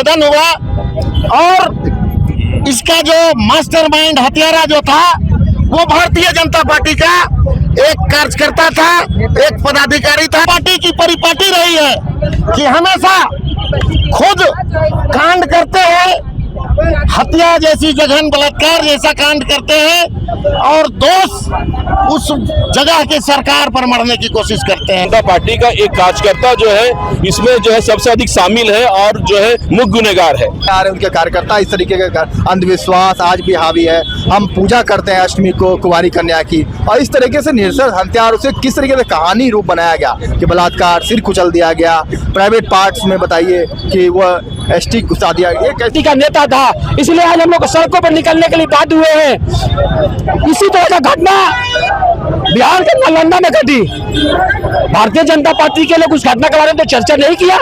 उद्भेदन हुआ और इसका जो मास्टरमाइंड हत्यारा जो था वो भारतीय जनता पार्टी का एक कार्यकर्ता था, एक पदाधिकारी था। पार्टी की परिपाटी रही है कि हमेशा खुद कांड करते हैं, हत्या जैसी जघन बलात्कार जैसा कांड करते हैं और दोष उस जगह की सरकार पर मरने की कोशिश करते हैं। जनता पार्टी का एक कार्यकर्ता जो है इसमें जो है सबसे अधिक शामिल है और जो है मुख्य गुनहगार है। उनके कार्यकर्ता इस तरीके का अंधविश्वास आज भी हावी है। हम पूजा करते हैं अष्टमी को कुंवारी कन्या की, और इस तरीके से निरसर हत्या और उसे किस तरीके से कहानी रूप बनाया गया कि बलात्कार, सिर कुचल दिया गया, प्राइवेट पार्ट्स में बताइए कि वो एसटी घुसा दिया। एक एसटी का नेता था, इसलिए आज हम लोग सड़कों पर निकलने के लिए बाध्य हुए हैं। इसी तरह का घटना बिहार के नालंदा में घटी। भारतीय जनता पार्टी के लोग उस घटना के बारे में तो चर्चा नहीं किया।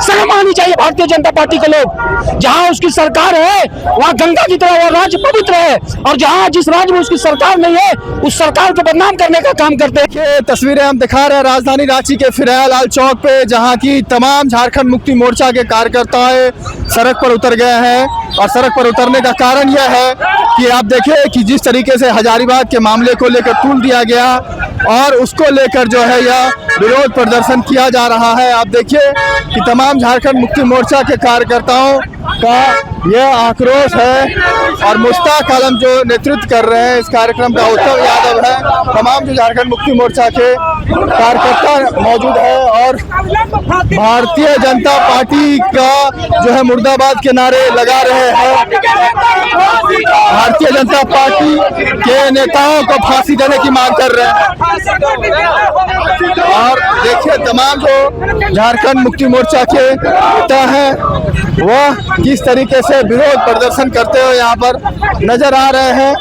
शर्म आनी चाहिए भारतीय जनता पार्टी के लोग। जहां उसकी सरकार है वहां गंगा की तरह वो राज्य पवित्र है, और जहां जिस राज्य में उसकी सरकार नहीं है उस सरकार को बदनाम करने का काम करते हैं। ये तस्वीरें हम दिखा रहे हैं राजधानी रांची के फिराया लाल चौक पे, जहां की तमाम झारखंड मुक्ति मोर्चा के कार्यकर्ता सड़क पर उतर गए हैं। और सड़क पर उतरने का कारण यह है कि आप देखें कि जिस तरीके से हजारीबाग के मामले को लेकर तूल दिया गया और उसको लेकर जो है यह विरोध प्रदर्शन किया जा रहा है। आप देखिए कि तमाम झारखंड मुक्ति मोर्चा के कार्यकर्ताओं का यह आक्रोश है, और मुश्ताक आलम जो नेतृत्व कर रहे हैं इस कार्यक्रम का, उत्तम यादव है, तमाम जो झारखंड मुक्ति मोर्चा के कार्यकर्ता मौजूद है और भारतीय जनता पार्टी का जो है मुर्दाबाद के नारे लगा रहे हैं। भारतीय जनता पार्टी के नेताओं को फांसी देने की मांग कर रहे हैं। और देखिए तमाम जो झारखंड मुक्ति मोर्चा के नेता हैं वह किस तरीके से विरोध प्रदर्शन करते हुए यहाँ पर नजर आ रहे हैं।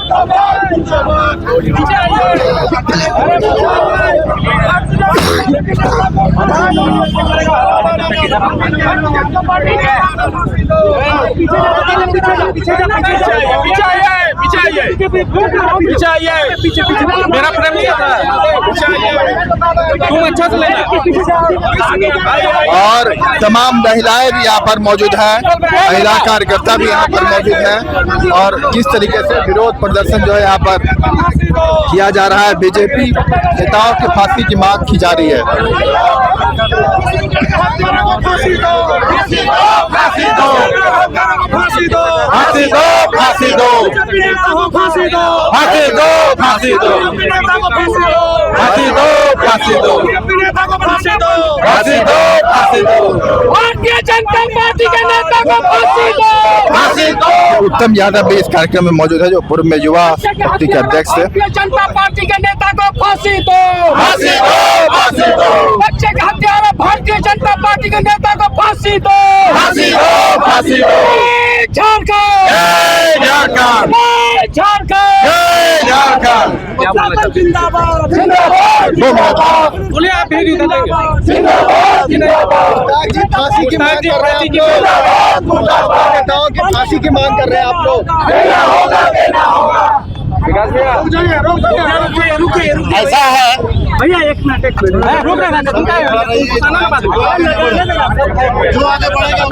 मेरा प्रेम नहीं था, तुम अच्छा से लेना। और तमाम महिलाएं भी यहाँ पर मौजूद हैं, महिला कार्यकर्ता भी यहाँ पर मौजूद हैं, और किस तरीके से विरोध प्रदर्शन जो है यहाँ पर किया जा रहा है। बीजेपी नेताओं की फांसी की मांग की जा रही है। फांसी दो, फांसी दो, फांसी दो, फांसी दो, फांसी दो, फांसी दो, फांसी दो, फांसी दो, फांसी दो, फांसी दो, फांसी दो, फांसी दो, फांसी दो, फांसी दो, भारतीय जनता पार्टी के नेता को फांसी दो, फांसी दो। उत्तम यादव भी इस कार्यक्रम में मौजूद है, जो पूर्व में युवा शक्ति के अध्यक्ष है। भारतीय जनता पार्टी के नेता को फांसी दो, फांसी दो, फांसी दो, बच्चे का हत्यारा भारतीय जनता पार्टी के नेता को फांसी दो, फांसी दो, फांसी दो। झारखंड, जय झारखंड, झारखंड, जय झारखंड, जिंदाबाद, जिंदाबाद, बोले आप भी जिंदाबाद, जिंदाबाद, फांसी की मांग कर रहे हैं आप लोग, नेताओं की फांसी की मांग कर रहे हैं आप लोग। देना होगा, देना होगा। ऐसा है भैया, एक मिनट रोक रहे हैं, जो आगे बढ़ेगा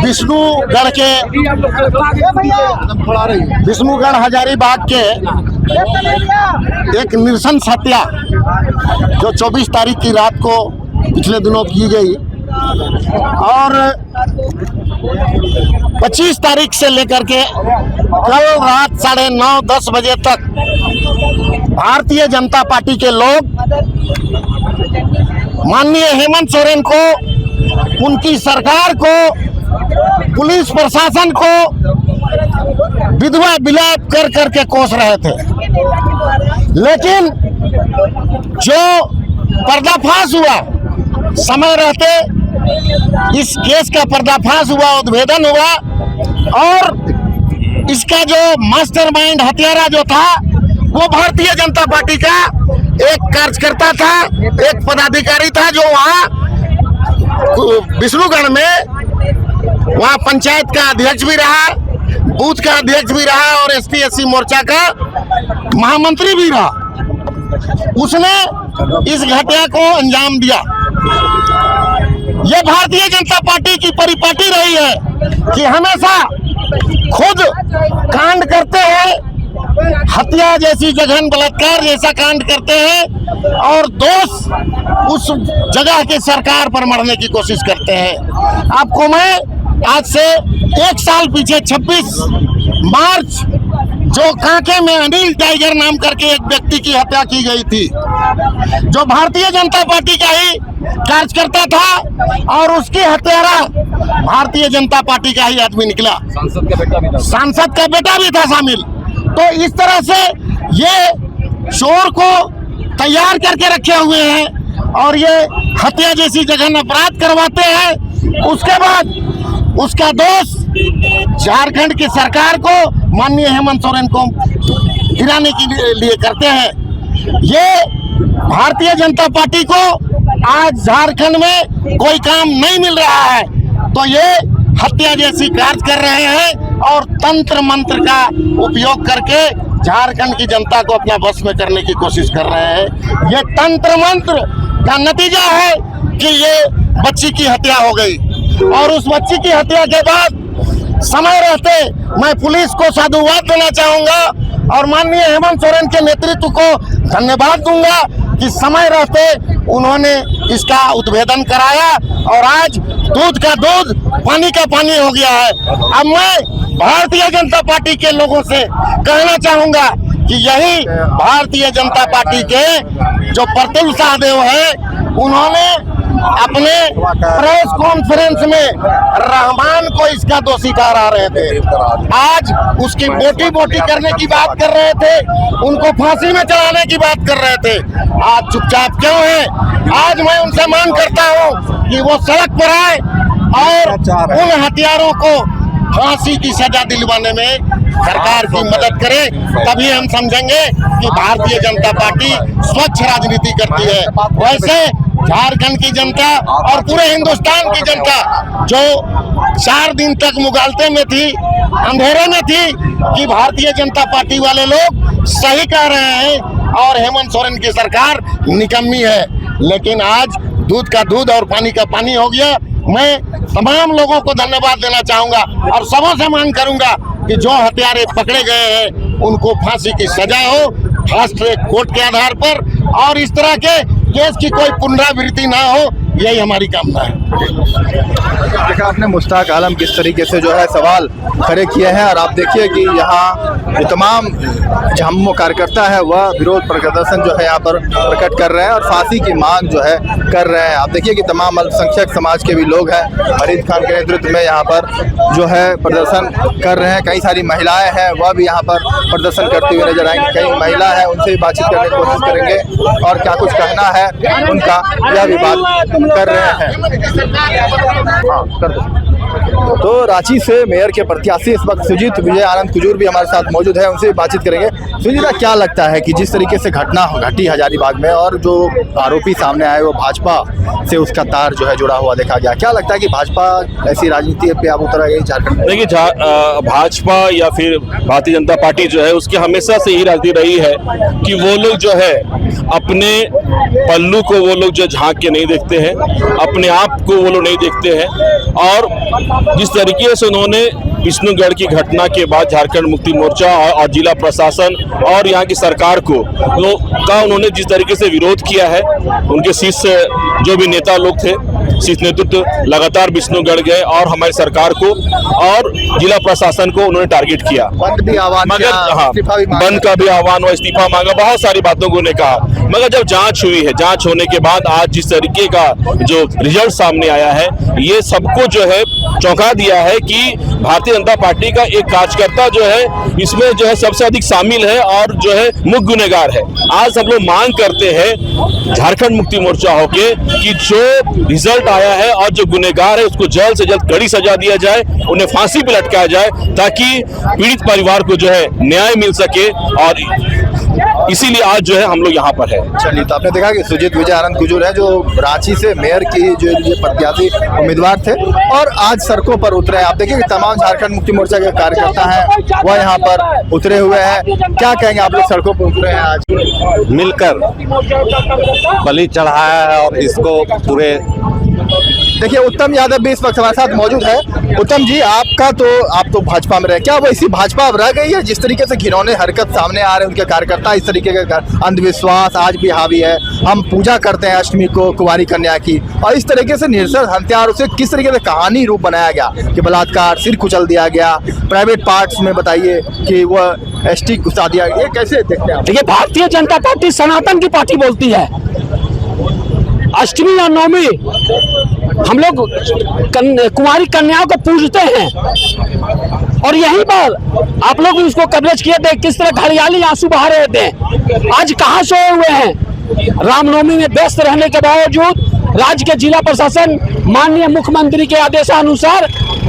विष्णुगढ़ के विष्णुगढ़ हजारीबाग के एक नृशंस हत्या जो 24 तारीख की रात को पिछले दिनों की गई और 25 तारीख से लेकर के कल रात 9:30-10 बजे तक भारतीय जनता पार्टी के लोग माननीय हेमंत सोरेन को, उनकी सरकार को, पुलिस प्रशासन को विधवा विलाप कर करके कोस रहे थे। लेकिन जो पर्दाफाश हुआ, समय रहते इस केस का पर्दाफाश हुआ, उद्भेदन हुआ और इसका जो मास्टरमाइंड हत्यारा जो था वो भारतीय जनता पार्टी का एक कार्यकर्ता था, एक पदाधिकारी था, जो वहाँ विष्णुगढ़ में वहाँ पंचायत का अध्यक्ष भी रहा, बूथ का अध्यक्ष भी रहा और ST SC मोर्चा का महामंत्री भी रहा। उसने इस घटना को अंजाम दिया। ये भारतीय जनता पार्टी की परिपाटी रही है कि हमेशा खुद कांड करते हैं, हत्या जैसी जघन बलात्कार जैसा कांड करते हैं और दोष उस जगह की सरकार पर मरने की कोशिश करते हैं। आपको मैं आज से 1 साल पीछे 26 मार्च जो कांके में अनिल टाइगर नाम करके एक व्यक्ति की हत्या की गई थी, जो भारतीय जनता पार्टी का ही कार्यकर्ता था और उसकी हत्यारा भारतीय जनता पार्टी का ही आदमी निकला, सांसद का बेटा भी था शामिल। तो इस तरह से ये चोर को तैयार करके रखे हुए हैं और ये हत्या जैसी जघन अपराध करवाते हैं। उसके बाद उसका दोष झारखंड की सरकार को, माननीय हेमंत सोरेन को गिराने के लिए करते हैं। ये भारतीय जनता पार्टी को आज झारखंड में कोई काम नहीं मिल रहा है तो ये हत्या जैसी कार्य कर रहे हैं और तंत्र मंत्र का उपयोग करके झारखंड की जनता को अपना बस में करने की कोशिश कर रहे हैं। ये तंत्र मंत्र का नतीजा है कि ये बच्ची की हत्या हो गई और उस बच्ची की हत्या के बाद समय रहते मैं पुलिस को साधुवाद देना चाहूंगा और माननीय हेमंत सोरेन के नेतृत्व को धन्यवाद दूंगा कि समय रहते उन्होंने इसका उद्भेदन कराया और आज दूध का दूध पानी का पानी हो गया है। अब मैं भारतीय जनता पार्टी के लोगों से कहना चाहूंगा कि यही भारतीय जनता पार्टी के जो प्रतुल सहदेव हैं, उन्होंने अपने प्रेस कॉन्फ्रेंस में रहमान को इसका दोषी ठहरा रहे थे। आज उसकी बोटी बोटी करने की बात कर रहे थे, उनको फांसी में चढ़ाने की बात कर रहे थे। आज चुपचाप क्यों है? आज मैं उनसे मांग करता हूं कि वो सड़क पर आए और उन हत्यारों को फांसी की सजा दिलवाने में सरकार की मदद करे, तभी हम समझेंगे कि भारतीय जनता पार्टी स्वच्छ राजनीति करती है। वैसे झारखंड की जनता और पूरे हिंदुस्तान की जनता जो 4 दिन तक मुगालते में थी, अंधेरे में थी कि भारतीय जनता पार्टी वाले लोग सही कह रहे हैं और हेमंत सोरेन की सरकार निकम्मी है, लेकिन आज दूध का दूध और पानी का पानी हो गया। मैं तमाम लोगों को धन्यवाद देना चाहूंगा और सबों से मांग करूंगा कि जो हत्यारे पकड़े गए हैं उनको फांसी की सजा हो फास्ट ट्रैक कोर्ट के आधार पर और इस तरह के केस की कोई पुनरावृत्ति ना हो, यही हमारी कामना है। देखा आपने मुश्ताक आलम किस तरीके से जो है सवाल खड़े किए हैं और आप देखिए कि यहाँ जो तमाम जम्मू कार्यकर्ता है वह विरोध प्रदर्शन जो है यहाँ पर प्रकट कर रहे हैं और फांसी की मांग जो है कर रहे हैं। आप देखिए कि तमाम अल्पसंख्यक समाज के भी लोग हैं, फरीद खान के नेतृत्व में यहाँ पर जो है प्रदर्शन कर रहे हैं। कई सारी महिलाएं हैं वह भी यहाँ पर प्रदर्शन करती हुई नजर आएंगी। कई महिला है उनसे भी बातचीत करने की कोशिश करेंगे और क्या कुछ कहना है उनका, यह भी बात कर रहे हैं। हाँ, कर दो। तो रांची से मेयर के प्रत्याशी इस वक्त सुजीत विजय आनंद कुजूर भी हमारे साथ मौजूद है, उनसे भी बातचीत करेंगे। सुजीता, क्या लगता है कि जिस तरीके से घटना घटी हजारीबाग में और जो आरोपी सामने आए वो भाजपा से उसका तार जो है जुड़ा हुआ देखा गया, क्या लगता है कि भाजपा ऐसी राजनीति पे अब उतर गई झारखंड? देखिए, भाजपा या फिर भारतीय जनता पार्टी जो है उसकी हमेशा से यही राजनीति रही है कि वो लोग जो है अपने पल्लू को वो लोग जो झांक के नहीं देखते हैं, अपने आप को वो लोग नहीं देखते हैं। और जिस तरीके से उन्होंने विष्णुगढ़ की घटना के बाद झारखंड मुक्ति मोर्चा और जिला प्रशासन और यहाँ की सरकार को उन्होंने जिस तरीके से विरोध किया है, उनके शीर्ष जो भी नेता लोग थे, शीर्ष नेतृत्व लगातार विष्णुगढ़ गए और हमारी सरकार को और जिला प्रशासन को उन्होंने टारगेट किया। बंद भी आह्वान, मगर हाँ, बंद का भी आह्वान हुआ, इस्तीफा मांगा, बहुत सारी बातों को उन्होंने कहा। मगर जब जांच हुई है, जांच होने के बाद आज जिस तरीके का जो रिजल्ट सामने आया है, ये सबको जो है चौंका दिया है कि भारतीय जनता पार्टी का एक कार्यकर्ता जो है इसमें जो है सबसे अधिक शामिल है और जो है मुख्य गुनहगार है। आज हम लोग मांग करते हैं झारखंड मुक्ति मोर्चा होके कि जो रिजल्ट आया है और जो गुनहगार है उसको जल्द से जल्द कड़ी सजा दिया जाए, उन्हें फांसी पे लटकाया जाए ताकि पीड़ित परिवार को जो है न्याय मिल सके और इसीलिए आज जो है हम लोग यहाँ पर है। चलिए, तो आपने देखा कि सुजीत विजय आनंद कुजूर है जो रांची से मेयर की जो ये प्रत्याशी उम्मीदवार थे और आज सड़कों पर उतरे हैं। आप देखिए कि तमाम झारखंड मुक्ति मोर्चा के कार्यकर्ता हैं वह यहाँ पर उतरे हुए हैं। क्या कहेंगे आप लोग सड़कों पर उतरे हैं आज? मिलकर बलि चढ़ाया है और इसको पूरे देखिए उत्तम यादव भी इस वक्त हमारे साथ मौजूद है। उत्तम जी, आप तो भाजपा में रहे, क्या वैसी भाजपा अब रह गई है जिस तरीके से घिनौने हरकत सामने आ रहे हैं उनके कार्यकर्ता, इस तरीके का अंधविश्वास आज भी हावी है? हम पूजा करते हैं अष्टमी को कुंवारी कन्या की और इस तरीके से निरसर हत्यार उसे किस तरीके से कहानी रूप बनाया गया कि बलात्कार, सिर कुचल दिया गया, प्राइवेट पार्ट्स में बताइए कि वह एसटी घुसा दिया गया, ये कैसे देखते हैं? देखिए, भारतीय जनता पार्टी सनातन की पार्टी बोलती है। अष्टमी और नवमी हम लोग कुंवारी कन्याओं को पूजते हैं और यहीं पर आप लोग उसको कवरेज किए थे, किस तरह घड़ियाली आंसू बहा रहे थे। आज कहाँ सोए हुए हैं? रामनवमी में व्यस्त रहने के बावजूद राज्य के जिला प्रशासन माननीय मुख्यमंत्री के आदेशानुसार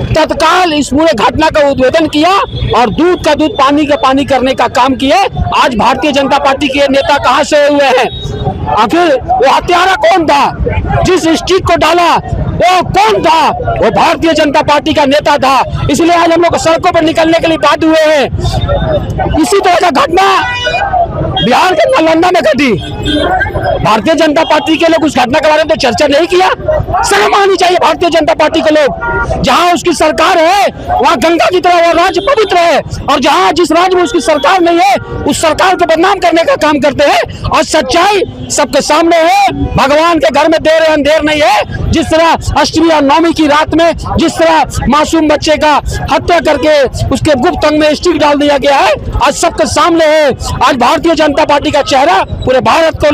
तत्काल इस पूरे घटना का उद्भेदन किया और दूध का दूध पानी का पानी करने का काम किए। आज भारतीय जनता पार्टी के नेता कहाँ सोए हुए हैं? आखिर वो हत्यारा कौन था? जिस स्टिक को डाला वो कौन था? वो भारतीय जनता पार्टी का नेता था। इसलिए आज हम लोग सड़कों पर निकलने के लिए बाध्य हुए हैं। इसी तरह का घटना बिहार के नालंदा में घटी। भारतीय जनता पार्टी के लोग उस घटना के बारे में तो चर्चा नहीं किया। शर्म आनी चाहिए भारतीय जनता पार्टी के लोग। जहां उसकी सरकार है वहां गंगा की तरह वो राज्य पवित्र है और जहां जिस राज्य में उसकी सरकार नहीं है उस सरकार को बदनाम करने का काम करते हैं। और सच्चाई सबके सामने है, भगवान के घर में देर है अंधेर नहीं है। जिस तरह अष्टमी और नवमी की रात में जिस तरह मासूम बच्चे का हत्या करके उसके गुप्त अंग में स्टिक डाल दिया गया है, आज सबके सामने है। आज भारतीय जनता पार्टी का चेहरा पूरे भारत के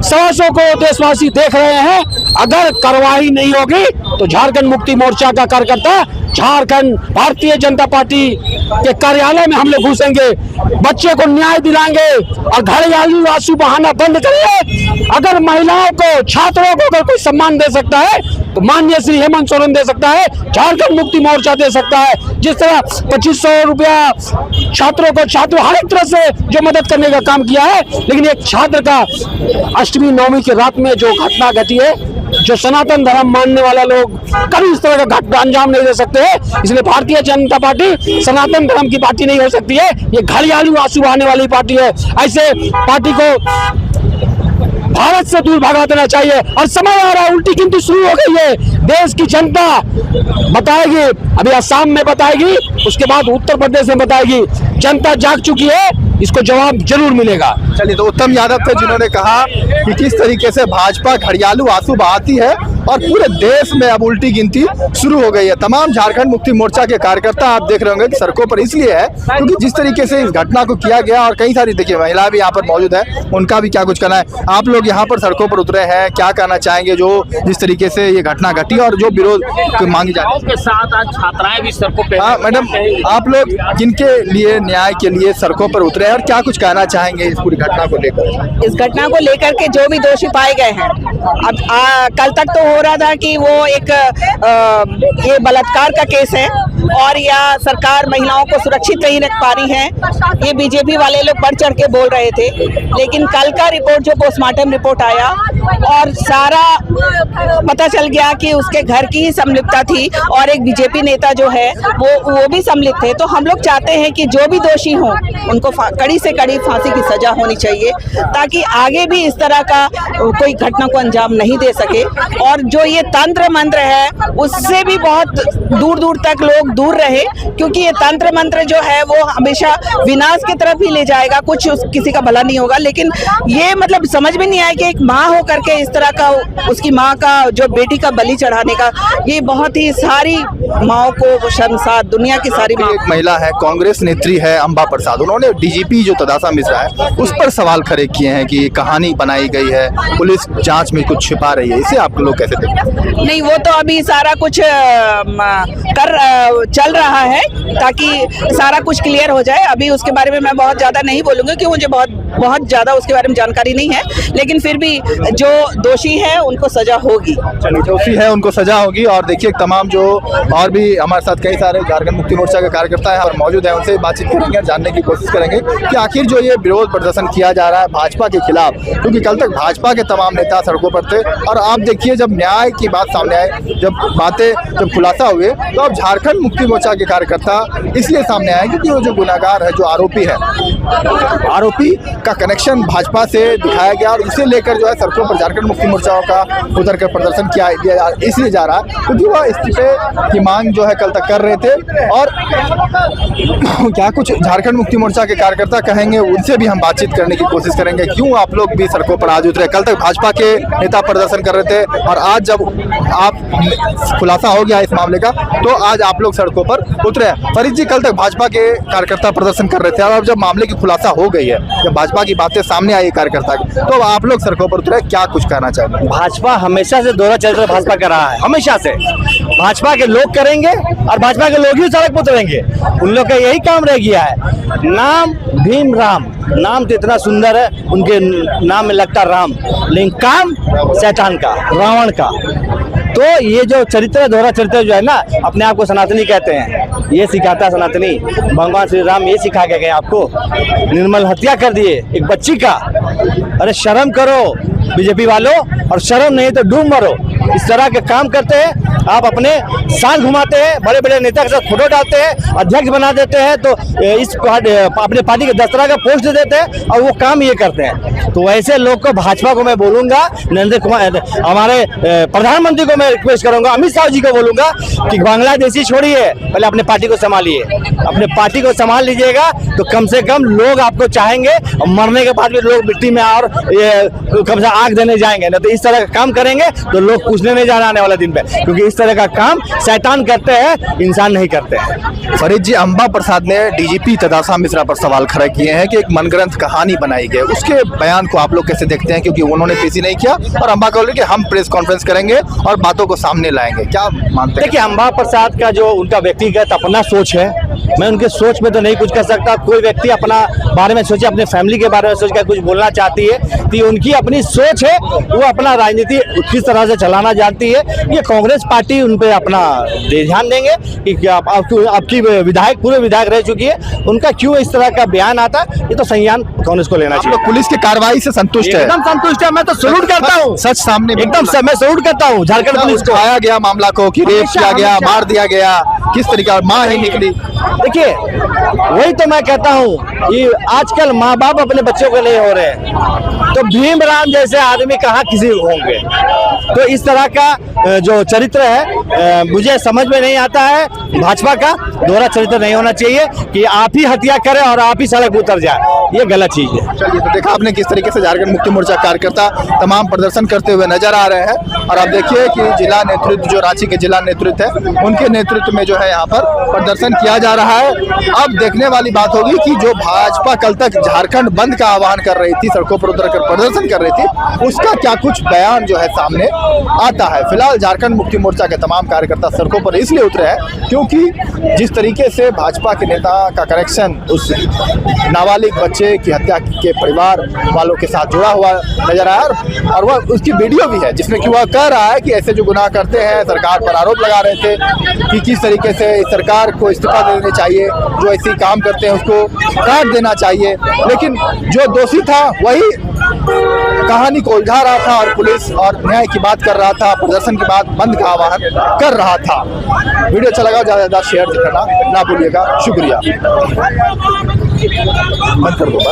125 को देशवासी देख रहे हैं। अगर कार्रवाई नहीं होगी तो झारखंड मुक्ति मोर्चा का कार्यकर्ता झारखंड भारतीय जनता पार्टी के कार्यालय में हम लोग घुसेंगे, बच्चे को न्याय दिलाएंगे और घड़ियाली आंसू बहाना बंद करिए। अगर महिलाओं को, छात्रों को अगर कोई सम्मान दे सकता है तो माननीय श्री हेमंत सोरेन दे सकता है, झारखंड मुक्ति मोर्चा दे सकता है। जिस तरह 2500 रुपया छात्रों हर एक तरह से जो मदद करने का काम किया है, लेकिन एक छात्र का अष्टमी नवमी की रात में जो घटना घटी है, जो सनातन धर्म मानने वाला लोग कभी इस तरह का घटना अंजाम नहीं दे सकते हैं। इसलिए भारतीय जनता पार्टी सनातन धर्म की पार्टी नहीं हो सकती है, ये घड़ियाली आंसू बहाने वाली पार्टी है। ऐसे पार्टी को भारत से दूर भगा देना चाहिए और समय आ रहा है, उल्टी गिनती शुरू हो गई है। देश की जनता बताएगी, अभी असम में बताएगी, उसके बाद उत्तर प्रदेश में बताएगी। जनता जाग चुकी है, इसको जवाब जरूर मिलेगा। चलिए, तो उत्तम यादव थे जिन्होंने कहा कि किस तरीके से भाजपा घड़ियालू आंसू बहाती है और पूरे देश में अब उल्टी गिनती शुरू हो गई है। तमाम झारखंड मुक्ति मोर्चा के कार्यकर्ता आप देख रहे होंगे कि सड़कों पर इसलिए है क्योंकि जिस तरीके से इस घटना को किया गया और कई सारी देखिए महिला भी यहाँ पर मौजूद है, उनका भी क्या कुछ कहना है। आप लोग यहाँ पर सड़कों पर उतरे हैं, क्या कहना चाहेंगे जो जिस तरीके से ये घटना घटी और जो विरोध मांगी जा रही है? साथ आज छात्राएं भी सड़कों पे। हाँ मैडम, आप लोग किनके लिए न्याय के लिए सड़कों पर उतरे हैं और क्या कुछ कहना चाहेंगे इस पूरी घटना को लेकर? इस घटना को लेकर के जो भी दोषी पाए गए हैं, अब कल तक तो हो रहा था कि वो एक ये बलात्कार का केस है और या सरकार महिलाओं को सुरक्षित नहीं रख पा रही है, ये बीजेपी वाले लोग बढ़ चढ़ के बोल रहे थे। लेकिन कल का रिपोर्ट जो पोस्टमार्टम रिपोर्ट आया और सारा पता चल गया कि उसके घर की ही संलिप्तता थी और एक बीजेपी नेता जो है वो भी सम्मिलित थे। तो हम लोग चाहते हैं कि जो भी दोषी हों उनको कड़ी से कड़ी फांसी की सजा होनी चाहिए ताकि आगे भी इस तरह का कोई घटना को अंजाम नहीं दे सके। और जो ये तंत्र मंत्र है उससे भी बहुत दूर दूर तक लोग दूर रहे, क्योंकि ये तंत्र मंत्र जो है वो हमेशा विनाश की तरफ ही ले जाएगा, कुछ किसी का भला नहीं होगा। लेकिन ये मतलब समझ में नहीं आया कि एक माँ हो करके इस तरह का उसकी माँ का जो बेटी का बलि चढ़ाने का, ये बहुत ही सारी माओ को शर्मसार, दुनिया की सारी माँ। एक महिला है, कांग्रेस नेत्री है अंबा प्रसाद, उन्होंने डीजीपी जो तदासा मिश्रा है उस पर सवाल खड़े किए हैं कि कहानी बनाई गई है, पुलिस जांच में कुछ छिपा रही है। इसे आप लोग कैसे देखते हैं? नहीं, वो तो अभी सारा कुछ चल रहा है ताकि सारा कुछ क्लियर हो जाए। अभी उसके बारे में मैं बहुत ज़्यादा नहीं बोलूँगी क्योंकि मुझे बहुत ज़्यादा उसके बारे में जानकारी नहीं है। लेकिन फिर भी जो दोषी है उनको सजा होगी। चलिए, दोषी है उनको सजा होगी। और देखिए तमाम जो और भी हमारे साथ कई सारे झारखंड मुक्ति मोर्चा के कार्यकर्ता हैं और मौजूद हैं, उनसे बातचीत करेंगे और जानने की कोशिश करेंगे कि आखिर जो ये विरोध प्रदर्शन किया जा रहा है भाजपा के खिलाफ, क्योंकि कल तक भाजपा के तमाम नेता सड़कों पर थे और आप देखिए जब न्याय की बात सामने आई, जब खुलासा हुए, तो अब झारखंड मुक्ति मोर्चा के कार्यकर्ता इसलिए सामने आए क्योंकि वो जो गुनाहगार है, जो आरोपी है, आरोपी का कनेक्शन भाजपा से दिखाया गया और इसे लेकर जो है सड़कों पर झारखंड मुक्ति मोर्चाओं का उतर कर प्रदर्शन किया इसलिए जा रहा है क्योंकि वह इस्तीफे की मांग जो है कल तक कर रहे थे। और क्या कुछ झारखंड मुक्ति मोर्चा के कार्यकर्ता कहेंगे, उनसे भी हम बातचीत करने की कोशिश करेंगे। क्यों आप लोग भी सड़कों पर आज उतरे? कल तक भाजपा के नेता प्रदर्शन कर रहे थे और आज जब आप खुलासा हो गया इस मामले का, तो आज आप लोग सड़कों पर उतरे हैं। फरीद जी, कल तक भाजपा के कार्यकर्ता प्रदर्शन कर रहे थे और अब जब मामले की खुलासा हो गई है, जब भाजपा की बातें सामने आई कार्यकर्ता की, तो आप लोग सड़कों पर उतरे, क्या कुछ कहना चाहेंगे? भाजपा हमेशा से दोहरा चरित्र भाजपा कर रहा है, हमेशा से। भाजपा के लोग करेंगे और भाजपा के लोग ही सड़क पर उतरेंगे। उन लोग का यही काम रह गया है। नाम भीम राम, नाम तो इतना सुंदर है, उनके नाम में लगता राम, लेकिन काम शैतान का, रावण का। तो ये जो चरित्र, दोहरा चरित्र जो है ना, अपने आप को सनातनी कहते हैं, ये सिखाता है सनातनी। भगवान श्री राम ये सिखा के गए आपको, निर्मल हत्या कर दिए एक बच्ची का। अरे शर्म करो बीजेपी वालों, और शर्म नहीं तो डूब मरो। इस तरह के काम करते हैं आप, अपने शान घुमाते हैं, बड़े बड़े नेता के साथ फोटो डालते हैं, अध्यक्ष बना देते हैं, तो इस अपने पार्टी के 10 तरह का पोस्ट दे देते हैं और वो काम ये करते हैं। तो ऐसे लोग को, भाजपा को मैं बोलूंगा, नरेंद्र कुमार, हमारे प्रधानमंत्री को मैं रिक्वेस्ट करूंगा, अमित शाह जी को बोलूंगा कि बांग्लादेशी छोड़िए, पहले अपने पार्टी को संभालिए। अपने पार्टी को संभाल लीजिएगा तो कम से कम लोग आपको चाहेंगे, और मरने के बाद भी लोग मिट्टी में और कम से आग देने जाएंगे। ना तो इस तरह का काम करेंगे तो लोग पूछने नहीं जाना आने वाला दिन पे, क्योंकि इस तरह का काम शैतान करते हैं, इंसान नहीं करते हैं। फरीद जी, अंबा प्रसाद ने डीजीपी तदासा मिश्रा पर सवाल खड़े किए हैं कि एक मनगढ़ंत कहानी बनाई गई, उसके बयान को आप लोग कैसे देखते हैं? क्योंकि उन्होंने पेशी नहीं किया और अंबा बोले कि हम प्रेस कॉन्फ्रेंस करेंगे और बातों को सामने लाएंगे, क्या मानते हैं? देखिए, अंबा प्रसाद का जो उनका व्यक्तिगत अपना सोच है, मैं उनके सोच में तो नहीं कुछ कर सकता। कोई व्यक्ति अपना बारे में सोचे, अपने फैमिली के बारे में सोच कर कुछ बोलना चाहती है, तो उनकी अपनी सोच है, वो अपना राजनीति किस तरह से चलाना जानती है। ये कांग्रेस पार्टी उन पे अपना ध्यान देंगे कि आपकी विधायक, पूरे विधायक रह चुकी है, उनका क्यों इस तरह का बयान आता, ये तो संज्ञान कांग्रेस को लेना चाहिए। पुलिस की कार्रवाई से संतुष्ट है? एकदम संतुष्ट है, मैं तो सैल्यूट करता हूँ। सच सामने एकदम से मैं सैल्यूट करता हूँ झारखंड पुलिस को। आया गया मामला को कि रेप किया गया, मार दिया गया, किस तरीका माँ ही निकली। देखिए, वही तो मैं कहता हूँ कि आजकल माँ बाप अपने बच्चों के लिए हो रहे हैं, तो भीम राम जैसे आदमी कहाँ किसी होंगे। तो इस तरह का जो चरित्र है मुझे समझ में नहीं आता है। भाजपा का दोहरा चरित्र नहीं होना चाहिए कि आप ही हत्या करें और आप ही सड़क उतर जाए, ये गलत चीज है। चलिए, तो देखा आपने किस तरीके से झारखंड मुक्ति मोर्चा कार्यकर्ता तमाम प्रदर्शन करते हुए नजर आ रहे हैं। और आप देखिए कि जिला नेतृत्व, जो रांची के जिला नेतृत्व है, उनके नेतृत्व में जो है यहाँ पर प्रदर्शन किया जा रहा है। अब देखने वाली बात होगी कि जो भाजपा कल तक झारखंड बंद का आह्वान कर रही थी, सड़कों पर उतर कर प्रदर्शन कर रही थी, उसका क्या कुछ बयान जो है सामने आता है। फिलहाल झारखंड मुक्ति मोर्चा के तमाम कार्यकर्ता सड़कों पर इसलिए उतरे हैं क्योंकि जिस तरीके से भाजपा के नेता का कनेक्शन उस नाबालिग बच्चे की हत्या के परिवार वालों के साथ जुड़ा हुआ नजर आया, और वह उसकी वीडियो भी है जिसमें कि वह कह रहा है कि ऐसे जो गुनाह करते हैं, सरकार पर आरोप लगा रहे थे कि किस तरीके से इस सरकार को इस्तीफा दे देना चाहिए, जो ऐसे काम करते हैं उसको काट देना चाहिए। लेकिन जो दोषी था वही कहानी को उलझा रहा था और पुलिस और न्याय की बात कर रहा था, प्रदर्शन के बाद बंद का आह्वान कर रहा था। वीडियो अच्छा लगा, ज़्यादा से ज़्यादा शेयर करना ना भूलिएगा। शुक्रिया। बंद कर दो।